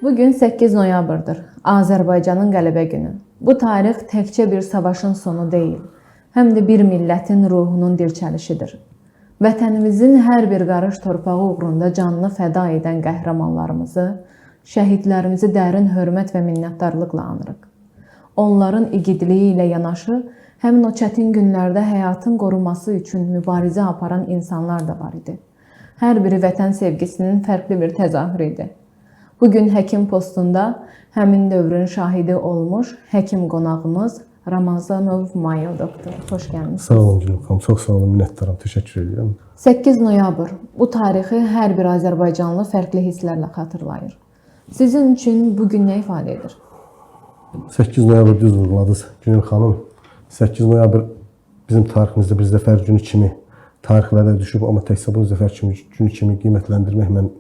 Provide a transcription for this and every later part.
Bugün 8 noyabrdır, Azərbaycanın qələbə günü. Bu tarix təkcə bir savaşın sonu deyil, həm də bir millətin ruhunun dirçəlişidir. Vətənimizin hər bir qarış torpağı uğrunda canını fəda edən qəhrəmanlarımızı, şəhidlərimizi dərin hörmət və minnətdarlıqla anırıq. Onların igidliyi ilə yanaşı, həmin o çətin günlərdə həyatın qorunması üçün mübarizə aparan insanlar da var idi. Hər biri vətən sevgisinin fərqli bir təzahürü idi. Bugün həkim postunda həmin dövrün şahidi olmuş həkim qonağımız Ramazanov Mayıl doktor. Xoş gəlmişsiniz. Sağ olun Gülüm xanım, çox sağ olun, minnətdaram, təşəkkür edirəm. 8 noyabr bu tarixi hər bir Azərbaycanlı fərqli hisslərlə xatırlayır. Sizin üçün bu gün nə ifadə edir? 8 noyabr düz vurguladınız Gülüm xanım. 8 noyabr bizim tariximizdə bir zəfər günü kimi tarixlərdə düşüb, amma təkcə bunu zəfər günü kimi qiymətləndirmək mən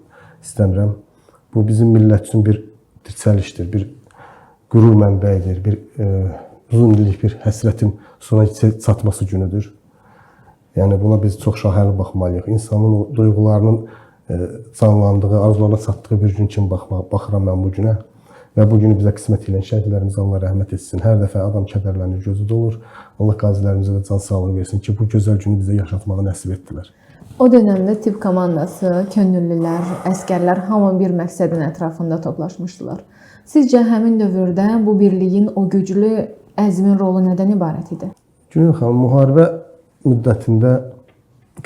istəmirəm. Bu bizim millət üçün bir dirçəlişdir, bir qürur mənbəyidir, bir uzun illik bir həsrətin sona çatması günüdür. Yəni buna biz çox şahərli baxmalıyıq. İnsanın o duyğularının canlandığı, arzularına çatdığı bir gün kimi baxıram mən bu günə. Və bu günü bizə qismət edən şəhidlərimizə Allah rəhmət etsin. Hər dəfə adam kədərlənir, gözü dolur. Allah qazilərimizə də can sağlığı versin ki, bu gözəl günü bizə yaşatmağı nəsib etdilər. O dövrdə tibb komandası, könüllülər, əskərlər hamı bir məqsədin ətrafında toplaşmışdılar. Sizcə həmin dövrdə bu birliyin o güclü əzmin rolu nədən ibarət idi? Gülüm xanım, müharibə müddətində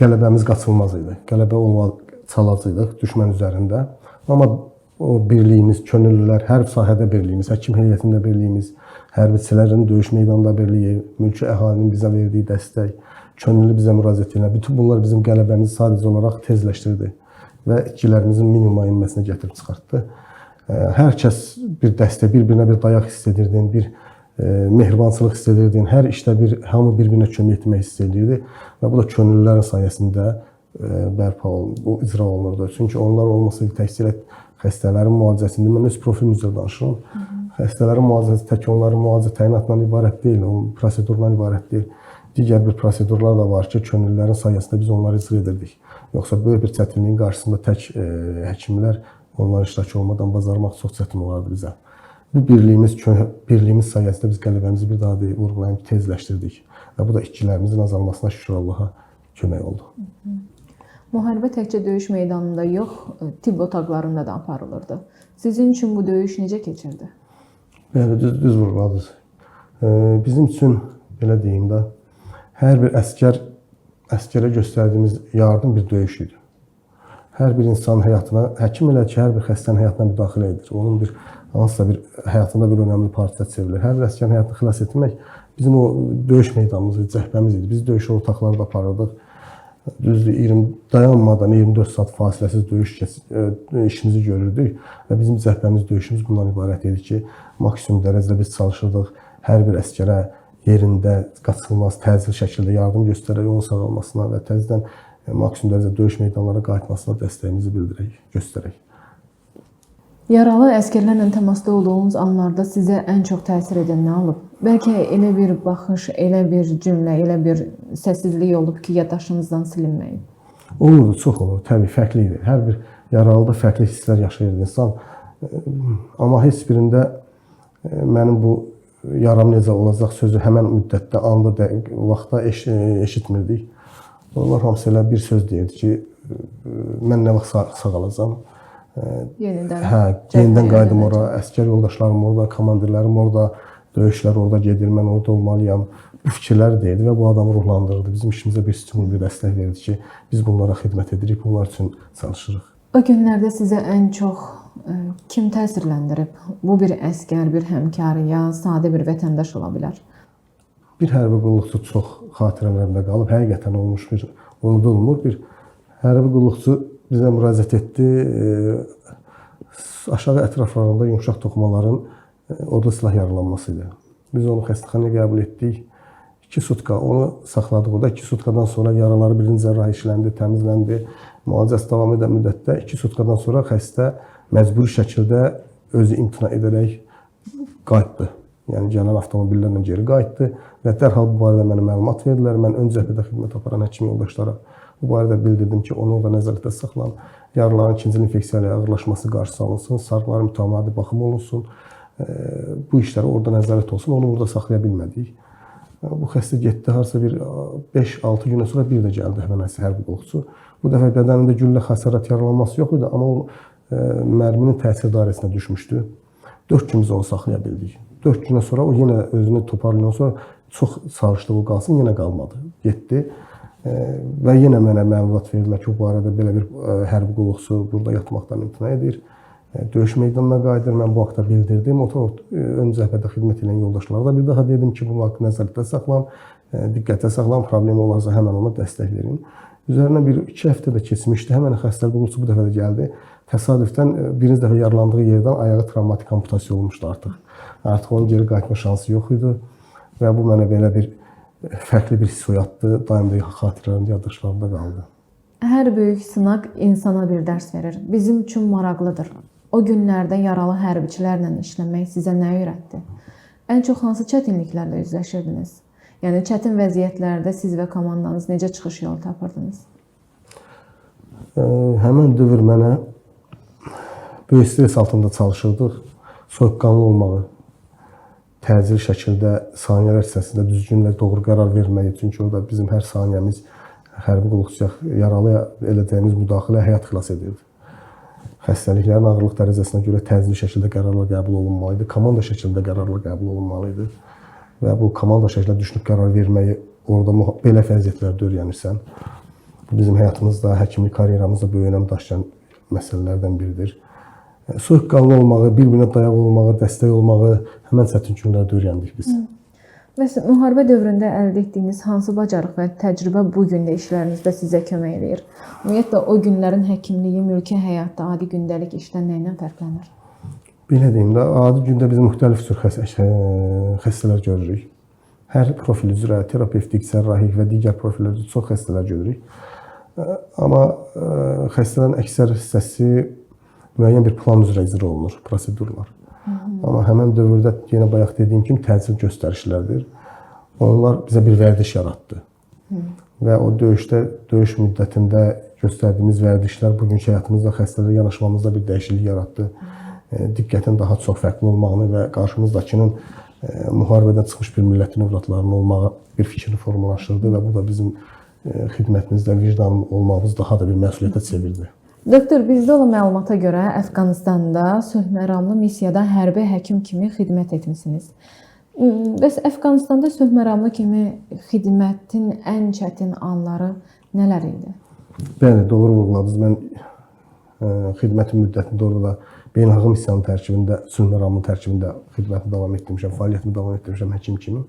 qələbəmiz qaçılmaz idi. Qələbə çalacaqdıq düşmən üzərində. Amma o birliyimiz, könüllülər, hər sahədə birliyimiz, həkim heyətində birliyimiz, hərbiçilərin döyüş meydanında birliyi, mülki əhalinin bizə verdiyi dəstək, könüllü bizə müraciət edən, bütün bunlar bizim qələbəmizi sadəcə olaraq tezləşdirdi və itkilərimizin minimuma inməsinə gətirib çıxartdı. Hər kəs bir dəstək, bir-birinə bir dayaq hiss edirdin, bir mehribançılıq hiss edirdin, hər işdə hamı bir-birinə kömək etmək hiss edirdi və bu da könüllülərin sayəsində bərpa olundu, icra olunurdu. Çünki onlar olmasaydı təkcə xəstələrin müalicəsində, mən öz profilimizdə danışıram. Xəstələrin müalicəsi tək onların müalicə təyinatından ibarət deyil, onun prosedurundan ibarət deyil. Digər bir prosedurlar da var ki, könüllülərin sayəsində biz onları icra edirdik. Yoxsa böyük bir çətinliyin qarşısında tək həkimlər onların iştirak olmadan bacarmaq çox çətin olardı bizə. Bu birliyimiz sayəsində biz qələbəmizi bir daha vurğulayıb tezləşdirdik. Və bu da itkilərimizin azalmasına şükür Allaha kömək oldu. Müharibə təkcə döyüş meydanında yox, tibb otaqlarında da aparılırdı. Sizin üçün bu döyüş necə keçirdi? Bəli, düz vurguladınız. Bizim üçün, belə deyim də, hər bir əskərə göstərdiyimiz yardım bir döyüş idi. Hər bir insanın həyatına, həkim elə ki, hər bir xəstənin həyatına müdaxilə edir. Onun hansısa bir həyatında bir önəmli parçaya çevrilir. Hər bir əskərin həyatını xilas etmək bizim o döyüş meydanımız, cəhbəmiz idi. Biz döyüş otaqlarda aparırdıq. Düzdür, dayanmadan 24 saat fasiləsiz döyüş işimizi görürdük və bizim cəhbəmiz, döyüşümüz bundan ibarət idi ki, maksimum dərəcədə biz çalışırdıq. Hər bir əskərə yerində qaçılmaz, təcil şəkildə yardım göstərərək onun sağalmasına və təzədən maksimum dərəcədə döyüş meydanlara qayıtmasına dəstəyimizi bildirək, göstərək. Yaralı əskərlərlə təmasda olduğunuz anlarda sizə ən çox təsir edən nə olub? Bəlkə elə bir baxış, elə bir cümlə, elə bir səssizlik olub ki, yaddaşınızdan silinməyib? Olurdu, çox olurdu, təbii, fərqli idi. Hər bir yaralıda fərqli hisslər yaşayırdı insan. Amma heç birində mənim bu yaram necə olacaq sözü həmən müddətdə, anda, vaxtda eşitmirdik. Onlar hamısı elə bir söz deyirdi ki, mən nə vaxt sağalacam? Yenidən qayıdım ora, əskər yoldaşlarım orada, komandirlərim orada, döyüşlər orada gedir, mən orada olmalıyam. Bu fikirlər deyirdi və bu adamı ruhlandırırdı. Bizim işimizə bir stimul, bir dəstək verirdi ki, biz bunlara xidmət edirik, bunlar üçün çalışırıq. O günlərdə sizə ən çox kim təsirləndirib? Bu bir əskər, bir həmkar, ya sadə bir vətəndaş ola bilər? Bir hərbi qulluqçu çox xatirələrimdə qalıb, həqiqətən olmuş bir unudulmur. Bir hərbi qulluqçu bizə müraciət etdi. Aşağı ətraflarında yumşaq toxumaların odlu silah yaralanması idi. Biz onu xəstəxanaya qəbul etdik. 2 sutka onu saxladıq orada. 2 sutkadan sonra yaraları birinci cərrah işləndi, təmizləndi. Müalicəsi davam edən müddətdə 2 sutkadan sonra xəstə məcburi şəkildə özü imtina edərək qayıtdı. Yəni gələn avtomobillərlə geri qayıtdı və dərhal bu barədə mənə məlumat verdilər. Mən ön cəbhədə xidmət aparan həkim yoldaşlara Bu barədə bildirdim ki, onu da nəzarətdə saxlanın. Yaraların ikinci infeksiya ağırlaşması qarşısı alınsın, sarğıların mütəmadi baxımı olunsun. Bu işlərə orada nəzarət olsun. Onu burada saxlaya bilmədik. Bu xəstə getdi, harasa bir 5-6 gündən sonra bir də gəldi həmin hərbi qulluqçu. Bu dəfə bədənində güllə xəsarət yaralanması yox idi, amma o mərminin təsir dairəsinə düşmüşdü. 4 gün biz onu saxlaya bildik. 4 gündən sonra o yenə özünü toparlayandan sonra çox çalışdığı qalsın, yenə qalmadı. Getdi və yenə mənə məlumat verdilər ki, bu barədə belə bir hərbi qulluqçu burada yatmaqdan imtina edir. Döyüş meydanına qayıdır. Mən bu haqda bildirdim. Ön cəbhədə xidmət edən yoldaşlara da bir daha dedim ki, bu haqqı nəzarətdə saxlan, diqqətdə saxlan, problem olarsa həmən ona dəstək verin. Üzərindən 1-2 həftə də keçmişdi. Həmən xəstəlik qulluqçu bu dəfə də gəldi. Təsadüfdən birinci dəfə yaralandığı yerdən ayağı travmatik amputasiya olmuşdu artıq. Artıq onun geri qayıtma şansı yox idi və bu mənə belə bir fərqli bir hiss oyatdı. Daimdə xatirələrimdə, yaddaşlarımda qaldı. Hər böyük sınaq insana bir dərs verir. Bizim üçün maraqlıdır. O günlərdə yaralı hərbiçilərlə işləmək sizə nə öyrətdi? Ən çox hansı çətinliklərlə üzləşirdiniz? Yəni çətin vəziyyətlərdə siz və komandanız necə çıxış yolu tapırdınız? Həmin dövr mənə böyük stres altında çalışırdıq. Soyuqqanlı olmağı, təcili şəkildə saniyələr içərisində düzgün və doğru qərar verməyi. Çünki orada bizim hər saniyəmiz hərbi qulluqçuya, yaralıya elədiyimiz müdaxilə həyat xilas edirdi. Xəstəliklərin ağırlıq dərəcəsinə görə təcili şəkildə qərarlar qəbul olunmalı idi. Komanda şəklində qərarlar qəbul olunmalı idi. Və bu komanda şəklində düşünüb qərar verməyi orada belə vəziyyətlərdə öyrənirsən. Bu bizim həyatımızda, həkimlik karyeramızda böyük önəm daşıyan məsələlərdən biridir. Soyuqqanlı olmağı, bir-birinə dayaq olmağı, dəstək olmağı həmən çətin günlərdə öyrəndik biz. Bəs müharibə dövründə əldə etdiyiniz hansı bacarıq və təcrübə bu gün də işlərinizdə sizə kömək edir? Ümumiyyətlə o günlərin həkimliyi, mülki həyatda, adi gündəlik işdən nə ilə fərqlənir? Belə deyim də, adi gündə biz müxtəlif tür xəstələr görürük. Hər profil üzrə terapevtik, cərrahik və digər profillərdə çox xəstələr görürük. Amma xəstələrin əksər hissəsi müəyyən bir plan üzrə icra olunur, prosedurlar. Amma həmən dövrdə yenə bayaq dediyim kimi təcil göstərişlərdir. Onlar bizə bir vərdiş yaratdı. Və o döyüş müddətində göstərdiyimiz vərdişlər bugünkü həyatımızda xəstələrə yanaşmamızda bir dəyişiklik yaratdı. Diqqətin daha çox fərqli olmağını və qarşımızdakının müharibədən çıxmış bir millətin övladlarının olmağı bir fikrini formalaşdırdı və bu da bizim xidmətimizdə vicdanlı olmağımız daha da bir məsuliyyətə çevirdi. Doktor, bizdə olan məlumata görə Əfqanistanda sülhməramlı missiyada hərbi həkim kimi xidmət etmisiniz. Bəs Əfqanistanda sülhməramlı kimi xidmətin ən çətin anları nələr idi? Bəli, doğru vurguladınız. Mən xidmətin müddətində orada beynəlxalq missiyanın tərkibində, sülhməramlı tərkibində xidmətimi davam etdirmişəm, fəaliyyətimi davam etdirmişəm həkim kimi.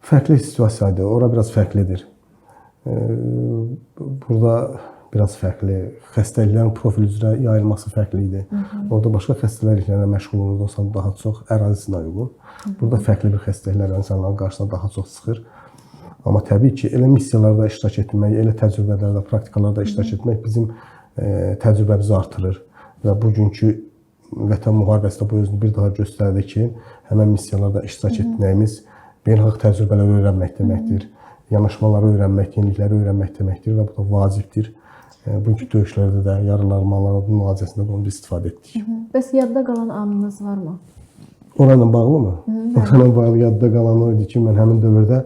Fərqli situasiyadır, ora biraz fərqlidir. Burada biraz fərqli, xəstəliklərin profil üzrə yayılması fərqli idi. Orada başqa xəstəliklərlə məşğul olursan daha çox ərazisinə uyğun. Burada fərqli bir xəstəliklər insanların qarşısına daha çox çıxır. Amma təbii ki, elə missiyalarda iştirak etmək, elə təcrübələrdə, praktikalarda iştirak etmək bizim təcrübəmizi artırır. Və bugünkü Vətən müharibəsində bu özünü bir daha göstərdi ki, həmən missiyalarda iştirak etməyimiz beynəlxalq təcrübələri öyrənmək deməkdir. Yanaşmaları öyrənmək, yenilikləri öyrənmək deməkdir və bu da vacibdir. Bugünkü döyüşlərdə də, yaralanmaların müalicəsində də onu istifadə etdik. Bəs yadda qalan anınız varmı? Orayla bağlı mı? Orayla bağlı yadda qalan o idi ki, mən həmin dövrdə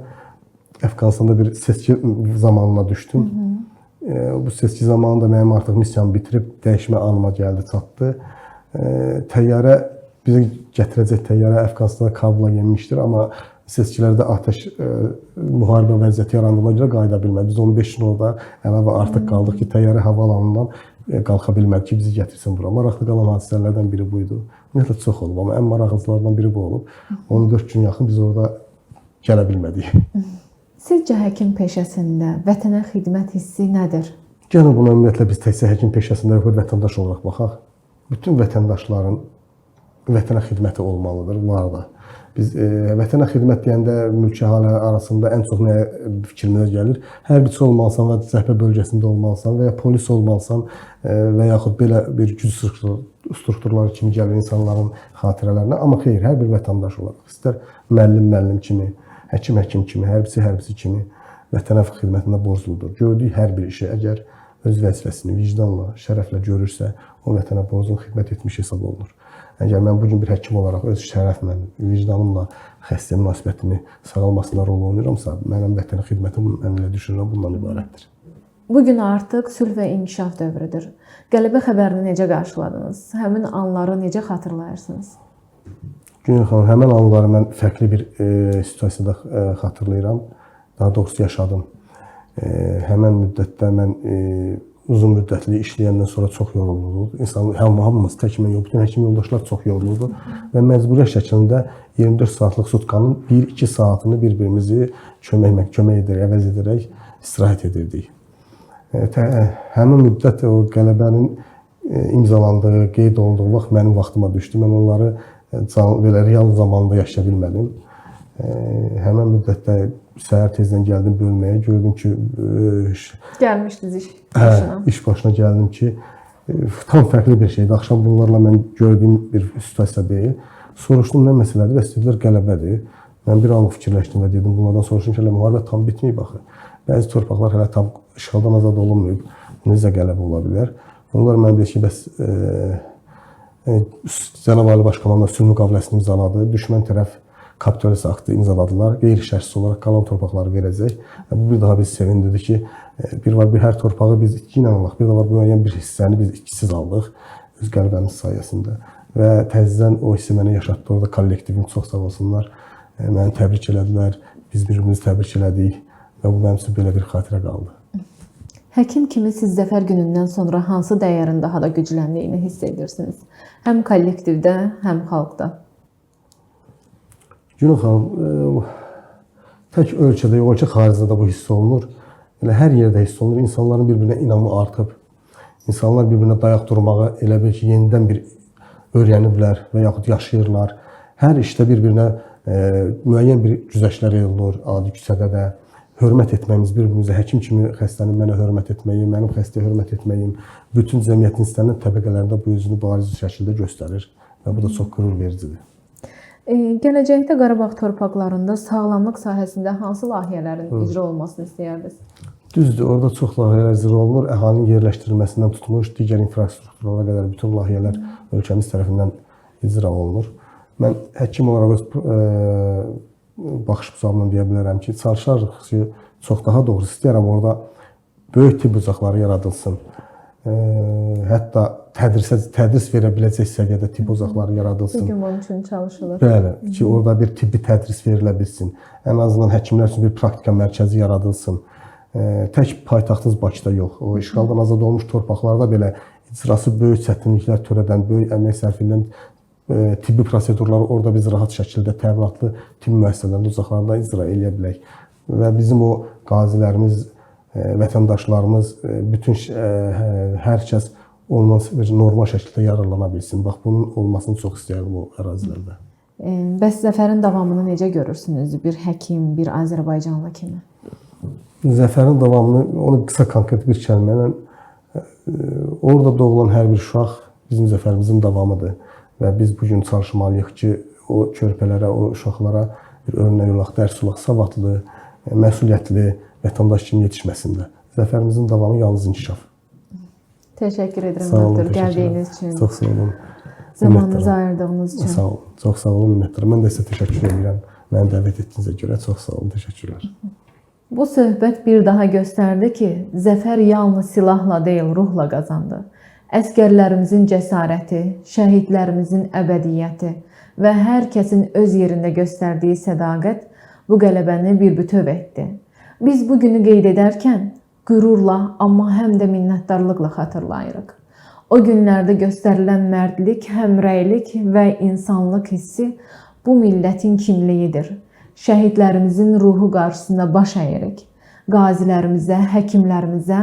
Əfqanistanda bir seçki zamanına düşdüm. Bu seçki zamanında mənim artıq missiyamı bitirib dəyişmə anıma gəldi, çatdı. Təyyarə, bizi gətirəcək təyyarə Əfqanistanda Kabula yenmişdir, amma seçkilərdə atəş müharibə vəziyyəti yarandığına görə qayıda bilmədi. Biz 15 gün orada əlavə artıq qaldıq ki, təyyarə havalanından qalxa bilmədi ki, bizi gətirsin bura. Maraqlı qalan hadisələrdən biri bu idi. Ümumiyyətlə çox olub, amma ən maraqlılardan biri bu olub. 14 gün yaxın biz orada gələ bilmədik. Sizcə həkim peşəsində vətənə xidmət hissi nədir? Gəlin buna ümumiyyətlə biz təkcə həkim peşəsində yox, vətəndaş olaraq baxaq. Bütün vətəndaşların vətənə xidməti olmalıdır, var da. Biz vətənə xidmət deyəndə mülki əhali arasında ən çox nəyə fikrimizə gəlir? Hərbiçi olmalısan və cəbhə bölgəsində olmalısan və ya polis olmalısan və yaxud belə bir güc strukturları kimi gəlir insanların xatirələrinə. Amma xeyr, hər bir vətəndaş olaraq, istər müəllim kimi, həkim kimi, hərbiçi kimi vətənə xidmətində borcludur. Gördüyü hər bir işi əgər öz vəzifəsini vicdanla, şərəflə görürsə, o vətənə borclu xidmət etmiş hesab olunur. Əgər mən bugün bir həkim olaraq öz şərəflə, vicdanımla xəstə münasibətimi sağalmasına rol oynayıramsa, mənim vətənə xidmətim, mən elə düşünürəm, bundan ibarətdir. Bugün artıq sülh və inkişaf dövrüdür. Qələbə xəbərini necə qarşıladınız? Həmin anları necə xatırlayırsınız? Günel xanım, həmin anları mən fərqli bir situasiyada xatırlayıram. Daha doğrusu yaşadım. Həmin müddətdə mən uzun müddətli işləyəndən sonra çox yorulurdu. Hamımız, tək mən yox, bütün həkim yoldaşlar çox yorulurdu və məcburiyyət şəklində 24 saatlıq sutkanın 1-2 saatını bir-birimizi kömək edərək, əvəz edərək istirahət edirdik. Həmin müddət o qələbənin imzalandığı, qeyd olunduğu vaxt mənim vaxtıma düşdü. Mən onları belə real zamanda yaşaya bilmədim. Həmin müddətdə səhər tezdən gəldim bölməyə, gördüm ki, Gəlmişdiniz iş başına. İş başına gəldim ki, tam fərqli bir şeydir. Axşam bunlarla mən gördüyüm bir situasiya deyil. Soruşdum nə məsələdir və istədilər qələbədir. Mən bir anlıq fikirləşdim və dedim, bunlardan soruşdum ki, müharibə tam bitməyib axı. Bəzi torpaqlar hələ tam işğaldan azad olunmayıb. Necə qələbə ola bilər? Onlar mən deyir ki, bəs Cənab Ali Baş Komandanlar sülh müqaviləsini imzaladı. Düşmən tərəf kapitülyasiya aktı imzaladılar. Qeyri-şərtsiz olaraq qalan torpaqları verəcək. Bu bir daha bizi sevindirdi ki, hər torpağı biz itki ilə alaq. Bir də var müəyyən bir hissəni biz itkisiz aldıq öz qələbəmiz sayəsində. Və təzədən o hissi mənə yaşatdı. Orada kollektivim çox sağ olsunlar. Məni təbrik elədilər. Biz bir-birimizi təbrik elədik və bu mənim üçün belə bir xatirə qaldı. Həkim kimi siz zəfər günündən sonra hansı dəyərin daha da gücləndiyini hiss edirsiniz? Həm kollektivdə, həm xalqda. Günel xanım, tək ölkədə, ölkə xaricində də bu hiss olunur. Elə hər yerdə hiss olunur. İnsanların bir-birinə inamı artıb. İnsanlar bir-birinə dayaq durmağa elə bil ki, yenidən bir öyrəniblər və yaxud yaşayırlar. Hər işdə bir-birinə müəyyən bir güzəştlər olunur, adi küçədə də. Hörmət etməyimiz, bir-birimizə həkim kimi xəstənin mənə hörmət etməyim, mənim xəstəyə hörmət etməyim, bütün cəmiyyətin istənilən təbəqələrində bu özünü bariz şəkildə göstərir və bu da çox qürur vericidir. Gələcəkdə Qarabağ torpaqlarında sağlamlıq sahəsində hansı layihələrin icra olmasını istəyərdiniz? Düzdür, orada çox layihələr icra olunur. Əhalinin yerləşdirilməsindən tutmuş, digər infrastrukturlara qədər bütün layihələr ölkəmiz tərəfindən icra olunur. Mən həkim olaraq öz baxış bucağımdan deyə bilərəm ki, çalışarıq ki, çox daha doğrusu istəyərəm orada böyük tibb ocaqları yaradılsın. Hətta tədris verə biləcək səviyyədə tibb ocaqları yaradılsın. Bugün bunun üçün çalışılır. Bəli, ki orada bir tibbi tədris verilə bilsin. Ən azından həkimlər üçün bir praktika mərkəzi yaradılsın. Tək paytaxtımız Bakıda yox. O işğaldan azad olmuş torpaqlarda belə icrası böyük çətinliklər törədən, böyük əmək sərf edən tibbi prosedurları orada biz rahat şəkildə təminatlı tibb müəssisələrində, uzaqlarında icra edə bilək. Və bizim o qazilərimiz, vətəndaşlarımız, bütün hər kəs ondan bir normal şəkildə yararlana bilsin. Bax, bunun olmasını çox istəyirəm o ərazilərdə. Bəs zəfərin davamını necə görürsünüz bir həkim, bir Azərbaycanlı kimi? Zəfərin davamını, onu qısa konkret bir kəlmə ilə, orada doğulan hər bir uşaq bizim zəfərimizin davamıdır. Və biz bugün çalışmalıyıq ki, o körpələrə, o uşaqlara bir örnək olaq, dərs olaq, savadlı, məsuliyyətli vətəndaş kimi yetişməsində. Zəfərimizin davamı yalnız inkişaf. Təşəkkür edirəm, doktor, gəldiyiniz üçün. Çox sağ olun. Zamanınızı ayırdığınız üçün. Sağ olun. Çox sağ olun, minnətdaram. Mən də sizə təşəkkür edirəm. Məni dəvət etdiyinizə görə çox sağ olun, təşəkkürlər. Bu söhbət bir daha göstərdi ki, zəfər yalnız silahla deyil, ruhla qazandı. Əskərlərimizin cəsarəti, şəhidlərimizin əbədiyyəti və hər kəsin öz yerində göstərdiyi sədaqət bu qələbəni bir bütöv etdi. Biz bu günü qeyd edərkən qürurla, amma həm də minnətdarlıqla xatırlayırıq. O günlərdə göstərilən mərdlik, həmrəylik və insanlıq hissi bu millətin kimliyidir. Şəhidlərimizin ruhu qarşısında baş əyirik. Qazilərimizə, həkimlərimizə,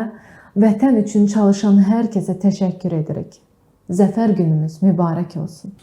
vətən üçün çalışan hər kəsə təşəkkür edirik. Zəfər günümüz mübarək olsun.